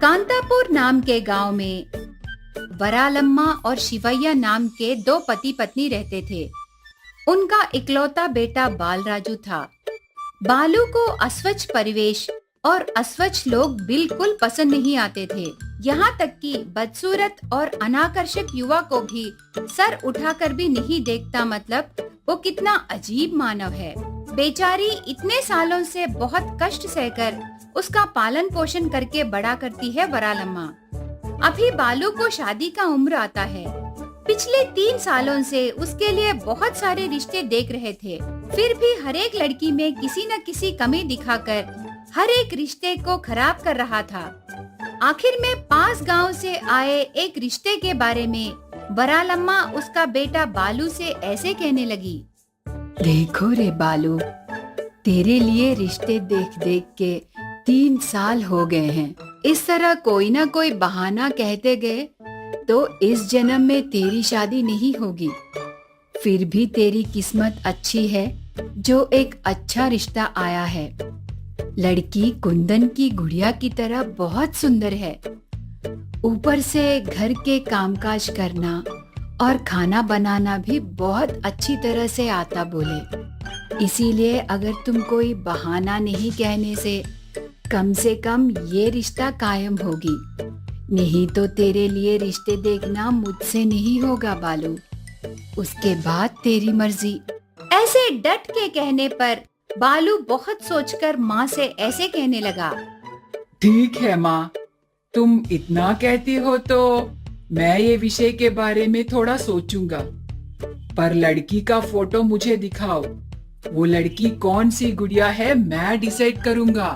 कांतापुर नाम के गांव में वरालम्मा और शिवैया नाम के दो पति पत्नी रहते थे। उनका इकलौता बेटा बालराजू था। बालू को अस्वच्छ परिवेश और अस्वच्छ लोग बिल्कुल पसंद नहीं आते थे। यहाँ तक कि बदसूरत और अनाकर्षक युवा को भी सर उठाकर भी नहीं देखता, मतलब वो कितना अजीब मानव है। बेचारी इतने सालों से बहुत कष्ट सहकर उसका पालन पोषण करके बड़ा करती है वरालम्मा। अभी बालू को शादी का उम्र आता है। पिछले 3 सालों से उसके लिए बहुत सारे रिश्ते देख रहे थे, फिर भी हर एक लड़की में किसी न किसी कमी दिखाकर हर एक रिश्ते को खराब कर रहा था। आखिर में पास गांव से आए एक रिश्ते के बारे में वरालम्मा उसका बेटा बालू से ऐसे कहने लगी। देखो रे बालू, तेरे लिए रिश्ते देख देख के 3 साल हो गए हैं। इस तरह कोई ना कोई बहाना कहते गए तो इस जन्म में तेरी शादी नहीं होगी। फिर भी तेरी किस्मत अच्छी है जो एक अच्छा रिश्ता आया है। लड़की कुंदन की गुड़िया की तरह बहुत सुंदर है। ऊपर से घर के कामकाज करना और खाना बनाना भी बहुत अच्छी तरह से आता बोले। इसीलिए अगर तुम कोई बहाना नहीं कहने से कम ये रिश्ता कायम होगी, नहीं तो तेरे लिए रिश्ते देखना मुझसे नहीं होगा बालू। उसके बाद तेरी मर्जी। ऐसे डट के कहने पर बालू बहुत सोचकर माँ से ऐसे कहने लगा। ठीक है माँ, तुम इतना कहती हो तो मैं ये विषय के बारे में थोड़ा सोचूंगा। पर लड़की का फोटो मुझे दिखाओ। वो लड़की कौन सी गुड़िया है मैं डिसाइड करूंगा।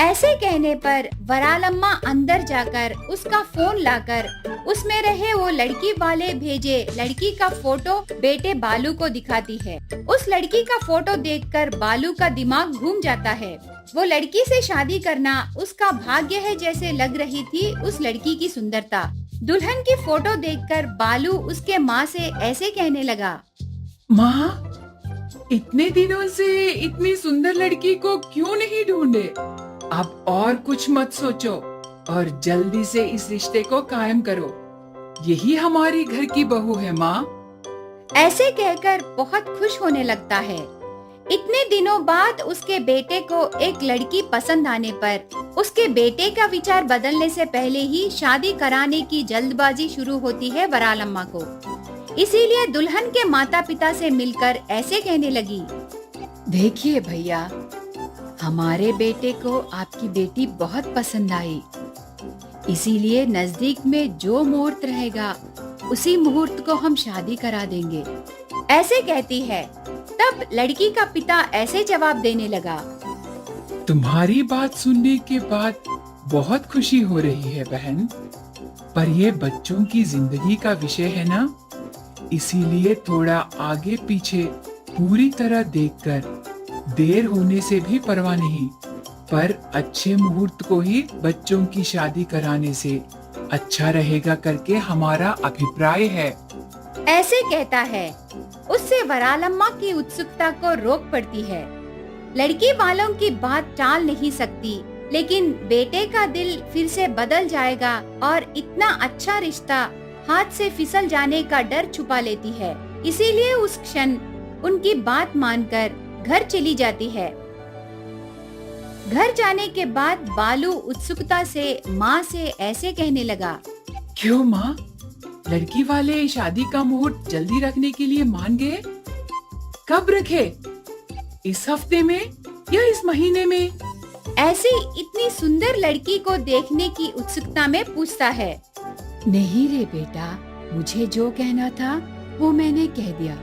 ऐसे कहने पर वरालम्मा अंदर जाकर उसका फोन लाकर उसमें रहे वो लड़की वाले भेजे लड़की का फोटो बेटे बालू को दिखाती है। उस लड़की का फोटो देखकर बालू का दिमाग घूम जाता है। वो लड़की से शादी करना उसका भाग्य है जैसे लग रही थी उस लड़की की सुंदरता। दुल्हन की फोटो देखकर बालू उसके माँ से ऐसे कहने लगा। माँ, इतने दिनों से इतनी सुंदर लड़की को क्यों नहीं ढूंढे? अब और कुछ मत सोचो और जल्दी से इस रिश्ते को कायम करो। यही हमारी घर की बहू है माँ। ऐसे कहकर बहुत खुश होने लगता है। इतने दिनों बाद उसके बेटे को एक लड़की पसंद आने पर उसके बेटे का विचार बदलने से पहले ही शादी कराने की जल्दबाजी शुरू होती है वरालम्मा को। इसीलिए दुल्हन के माता पिता से मिलकर ऐसे कहने लगी। देखिए भैया, हमारे बेटे को आपकी बेटी बहुत पसंद आई। इसीलिए नजदीक में जो मुहूर्त रहेगा उसी मुहूर्त को हम शादी करा देंगे। ऐसे कहती है। तब लड़की का पिता ऐसे जवाब देने लगा। तुम्हारी बात सुनने के बाद बहुत खुशी हो रही है बहन, पर ये बच्चों की जिंदगी का विषय है ना, इसीलिए थोड़ा आगे पीछे पूरी तरह देखकर देर होने से भी परवाह नहीं, पर अच्छे मुहूर्त को ही बच्चों की शादी कराने से अच्छा रहेगा करके हमारा अभिप्राय है। ऐसे कहता है। उससे वरालम्मा की उत्सुकता को रोक पड़ती है। लड़की वालों की बात टाल नहीं सकती, लेकिन बेटे का दिल फिर से बदल जाएगा और इतना अच्छा रिश्ता हाथ से फिसल जाने का डर छुपा लेती है। इसीलिए उस क्षण उनकी बात मानकर घर चली जाती है। घर जाने के बाद बालू उत्सुकता से माँ से ऐसे कहने लगा। क्यों माँ, लड़की वाले शादी का मुहूर्त जल्दी रखने के लिए मान गए? कब रखे? इस हफ्ते में या इस महीने में? ऐसी इतनी सुंदर लड़की को देखने की उत्सुकता में पूछता है। नहीं रे बेटा, मुझे जो कहना था वो मैंने कह दिया,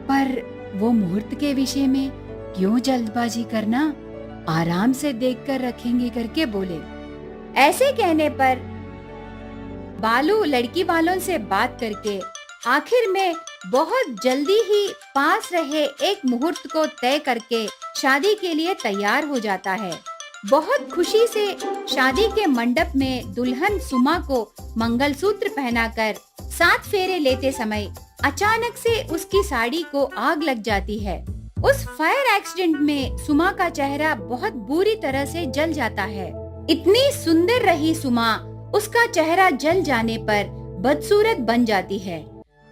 पर वो मुहूर्त के विषय में क्यों जल्दबाजी करना, आराम से देखकर रखेंगे करके बोले। ऐसे कहने पर बालू लड़की वालों से बात करके आखिर में बहुत जल्दी ही पास रहे एक मुहूर्त को तय करके शादी के लिए तैयार हो जाता है। बहुत खुशी से शादी के मंडप में दुल्हन सुमा को मंगलसूत्र पहनाकर 7 फेरे लेते समय अचानक से उसकी साड़ी को आग लग जाती है। उस फायर एक्सीडेंट में सुमा का चेहरा बहुत बुरी तरह से जल जाता है। इतनी सुंदर रही सुमा उसका चेहरा जल जाने पर बदसूरत बन जाती है।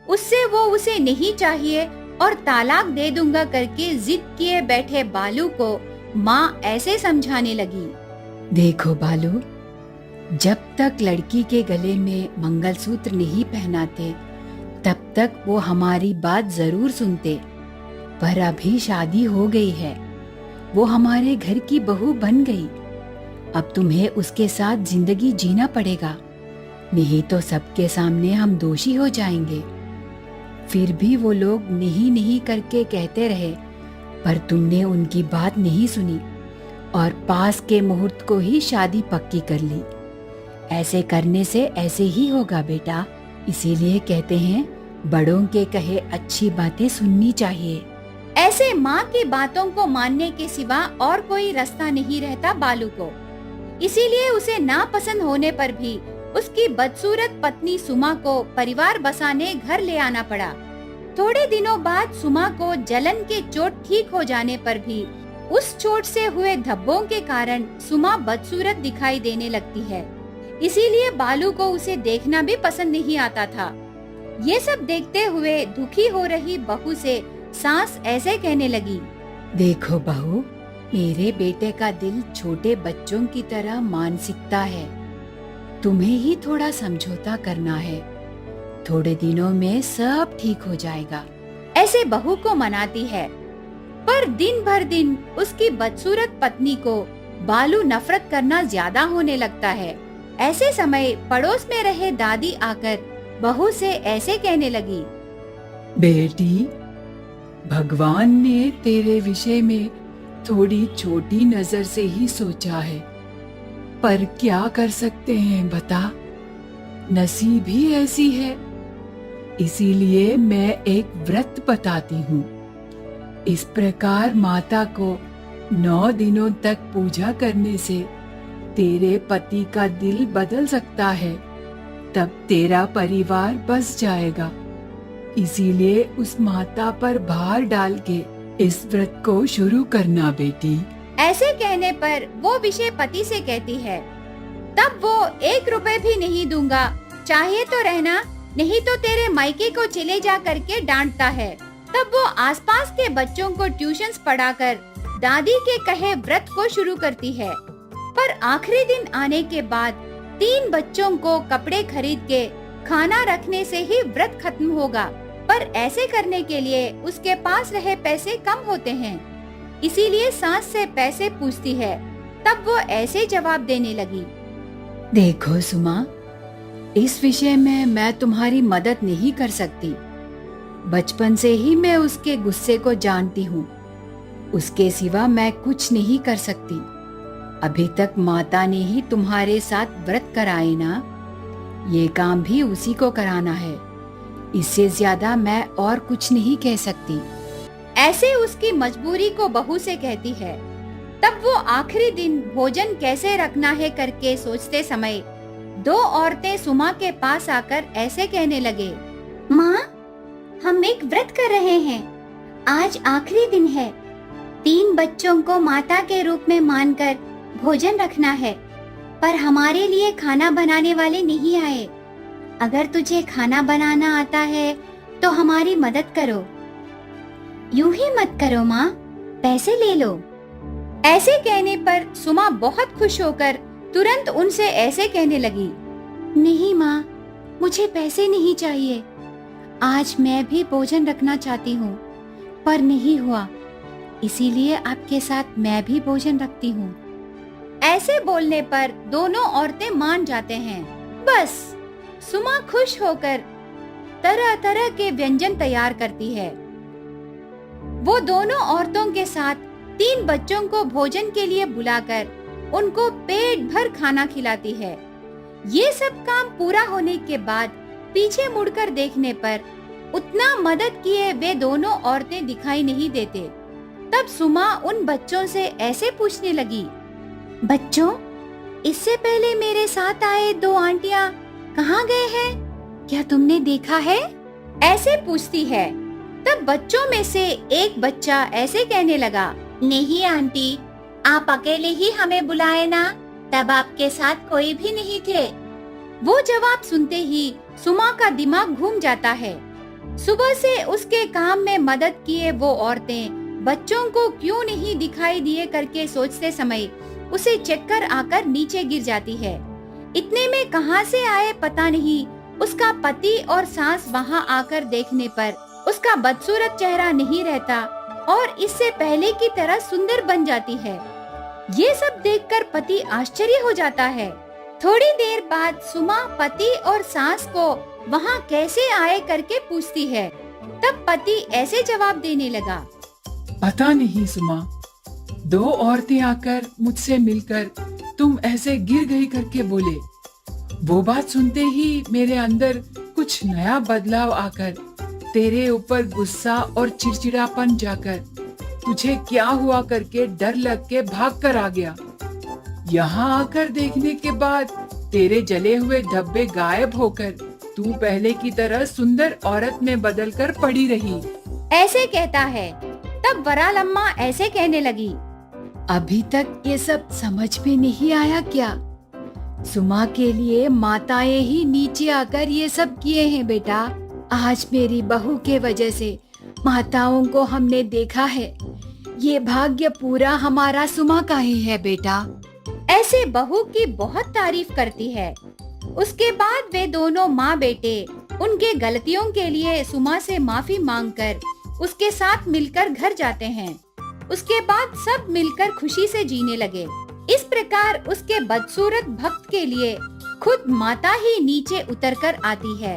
उससे वो उसे नहीं चाहिए और तलाक दे दूंगा करके जिद किए बैठे बालू को माँ ऐसे समझाने लगी। देखो बालू, जब तक लड़की के गले में मंगलसूत्र नहीं पहनाते तब तक वो हमारी बात जरूर सुनते, पर अभी शादी हो गई है, वो हमारे घर की बहू बन गई। अब तुम्हें उसके साथ जिंदगी जीना पड़ेगा, नहीं तो सबके सामने हम दोषी हो जाएंगे। फिर भी वो लोग नहीं नहीं करके कहते रहे, पर तुमने उनकी बात नहीं सुनी और पास के मुहूर्त को ही शादी पक्की कर ली। ऐसे करने से ऐसे ही होगा बेटा, इसीलिए कहते हैं बड़ों के कहे अच्छी बातें सुननी चाहिए। ऐसे माँ की बातों को मानने के सिवा और कोई रास्ता नहीं रहता बालू को। इसीलिए उसे नापसंद होने पर भी उसकी बदसूरत पत्नी सुमा को परिवार बसाने घर ले आना पड़ा। थोड़े दिनों बाद सुमा को जलन के चोट ठीक हो जाने पर भी उस चोट से हुए धब्बों के कारण सुमा बदसूरत दिखाई देने लगती है। इसीलिए बालू को उसे देखना भी पसंद नहीं आता था। ये सब देखते हुए दुखी हो रही बहू से सास ऐसे कहने लगी, देखो बहू, मेरे बेटे का दिल छोटे बच्चों की तरह मानसिकता है, तुम्हें ही थोड़ा समझौता करना है, थोड़े दिनों में सब ठीक हो जाएगा। ऐसे बहू को मनाती है, पर दिन भर दिन उसकी बदसूरत पत्नी को बालू नफरत करना ज्यादा होने लगता है। ऐसे समय पड़ोस में रहे दादी आकर बहू से ऐसे कहने लगी, बेटी, भगवान ने तेरे विषय में थोड़ी छोटी नजर से ही सोचा है, पर क्या कर सकते हैं बता, नसीब ही ऐसी है। इसीलिए मैं एक व्रत बताती हूँ। इस प्रकार माता को 9 दिनों तक पूजा करने से तेरे पति का दिल बदल सकता है, तब तेरा परिवार बस जाएगा। इसीलिए उस माता पर भार डाल के इस व्रत को शुरू करना बेटी। ऐसे कहने पर वो विषय पति से कहती है, तब वो 1 रुपए भी नहीं दूंगा, चाहिए तो रहना, नहीं तो तेरे मायके को चले जा करके डांटता है। तब वो आसपास के बच्चों को ट्यूशंस पढ़ाकर दादी के कहे व्रत को शुरू करती है। पर आखिरी दिन आने के बाद 3 बच्चों को कपड़े खरीद के खाना रखने से ही व्रत खत्म होगा, पर ऐसे करने के लिए उसके पास रहे पैसे कम होते हैं। इसीलिए सास से पैसे पूछती है। तब वो ऐसे जवाब देने लगी, देखो सुमा, इस विषय में मैं तुम्हारी मदद नहीं कर सकती। बचपन से ही मैं उसके गुस्से को जानती हूँ, उसके सिवा मैं कुछ नहीं कर सकती। अभी तक माता ने ही तुम्हारे साथ व्रत कराए ना, ये काम भी उसी को कराना है, इससे ज्यादा मैं और कुछ नहीं कह सकती। ऐसे उसकी मजबूरी को बहू से कहती है। तब वो आखिरी दिन भोजन कैसे रखना है करके सोचते समय 2 औरतें सुमा के पास आकर ऐसे कहने लगे, माँ, हम एक व्रत कर रहे हैं, आज आखिरी दिन है। 3 बच्चों को माता के रूप में मानकर भोजन रखना है, पर हमारे लिए खाना बनाने वाले नहीं आए। अगर तुझे खाना बनाना आता है तो हमारी मदद करो। यूं ही मत करो माँ, पैसे ले लो। ऐसे कहने पर सुमा बहुत खुश होकर तुरंत उनसे ऐसे कहने लगी, नहीं माँ, मुझे पैसे नहीं चाहिए। आज मैं भी भोजन रखना चाहती हूँ, पर नहीं हुआ, इसीलिए आपके साथ मैं भी भोजन रखती हूँ। ऐसे बोलने पर दोनों औरतें मान जाते हैं। बस सुमा खुश होकर तरह तरह के व्यंजन तैयार करती है। वो दोनों औरतों के साथ 3 बच्चों को भोजन के लिए बुलाकर उनको पेट भर खाना खिलाती है। ये सब काम पूरा होने के बाद पीछे मुड़कर देखने पर उतना मदद किए वे दोनों औरतें दिखाई नहीं देते। तब सुमा उन बच्चों से ऐसे पूछने लगी, बच्चों, इससे पहले मेरे साथ आए 2 आंटियाँ कहाँ गए हैं? क्या तुमने देखा है? ऐसे पूछती है। तब बच्चों में से एक बच्चा ऐसे कहने लगा, नहीं आंटी, आप अकेले ही हमें बुलाए ना, तब आपके साथ कोई भी नहीं थे। वो जवाब सुनते ही सुमा का दिमाग घूम जाता है। सुबह से उसके काम में मदद किए वो औरतें बच्चों को क्यों नहीं दिखाई दिए करके सोचते समय उसे चक्कर आकर नीचे गिर जाती है। इतने में कहां से आए पता नहीं, उसका पति और सास वहां आकर देखने पर उसका बदसूरत चेहरा नहीं रहता और इससे पहले की तरह सुंदर बन जाती है। ये सब देखकर पति आश्चर्य हो जाता है। थोड़ी देर बाद सुमा पति और सास को वहां कैसे आए करके पूछती है। तब पति ऐसे जवाब देने लगा, पता नहीं सुमा, दो औरतें आकर मुझसे मिलकर तुम ऐसे गिर गई करके बोले। वो बात सुनते ही मेरे अंदर कुछ नया बदलाव आकर तेरे ऊपर गुस्सा और चिड़चिड़ापन जाकर तुझे क्या हुआ करके डर लग के भाग कर आ गया। यहाँ आकर देखने के बाद तेरे जले हुए धब्बे गायब होकर तू पहले की तरह सुंदर औरत में बदलकर पड़ी रही। ऐसे कहता है। तब वरालम्मा ऐसे कहने लगी, अभी तक ये सब समझ में नहीं आया क्या? सुमा के लिए माताएं ही नीचे आकर ये सब किए हैं बेटा। आज मेरी बहू के वजह से माताओं को हमने देखा है। ये भाग्य पूरा हमारा सुमा का ही है बेटा। ऐसे बहू की बहुत तारीफ करती है। उसके बाद वे दोनों माँ बेटे उनके गलतियों के लिए सुमा से माफी मांगकर उसके साथ मिलकर घर जाते हैं। उसके बाद सब मिलकर खुशी से जीने लगे। इस प्रकार उसके बदसूरत भक्त के लिए खुद माता ही नीचे उतरकर आती है।